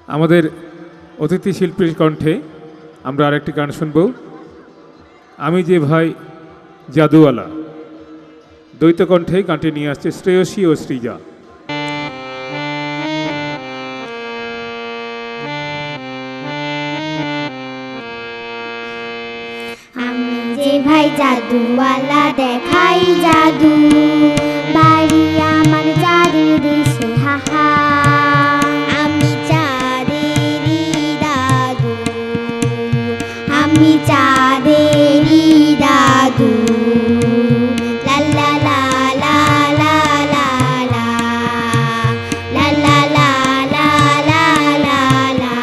আমাদের অতিথি শিল্পীর কণ্ঠে আমরা আরেকটি গান শুনব। আমি যে ভাই জাদুওয়ালা, দ্বৈত কণ্ঠে গানটি নিয়ে আসছে শ্রেয়সী ও শ্রীজা। আমি যে ভাই জাদুওয়ালা, দেখাই জাদু, বাড়ি আমার চাঁদের দেশে, হাহা। আমি চাঁদেরই দাদু, আমি চাঁদেরই দাদু। লা লা লা লা লা লা লা, লা লা লা লা লা লা লা।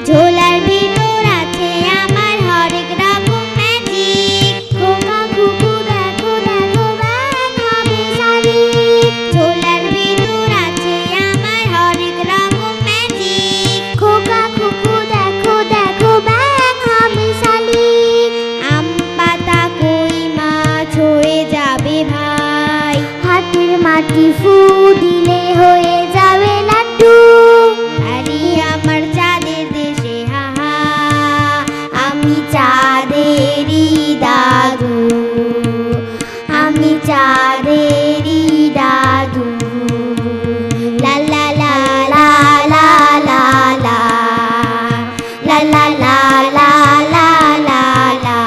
ঝোলার ভিতর আছে আমার হরেক রকম ম্যাজিক, খোকা খুকু দেখো দেখো ব্যাং হবে শালিক। ঝোলার ভিতর আছে আমার হরেক রকম ম্যাজিক, খোকা খুকু দেখো দেখো ব্যাং হবে শালিক। আম পাতা কই মাছ হয়ে যাবে ভাই, হাতের মাটি ফু দিলে হয়ে যাবে লাড্ডু। আরে আমার চাঁদের দেশে, হাহা, আমি চাঁদেরই দাদু, আমি চাঁদেরই দাদু। লা লা লা লা লা লা লা, লা লা লা লা লা লা লা।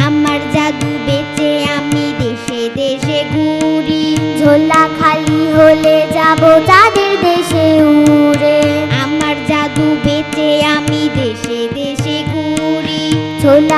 আমার জাদু বেচে আমি দেশে দেশে ঘুরি, ঝোলা খালি হলে যাব চাঁদের দেশে উড়ে। আমার জাদু বেচে আমি দেশে দেশে ঘুরি, ঝোলা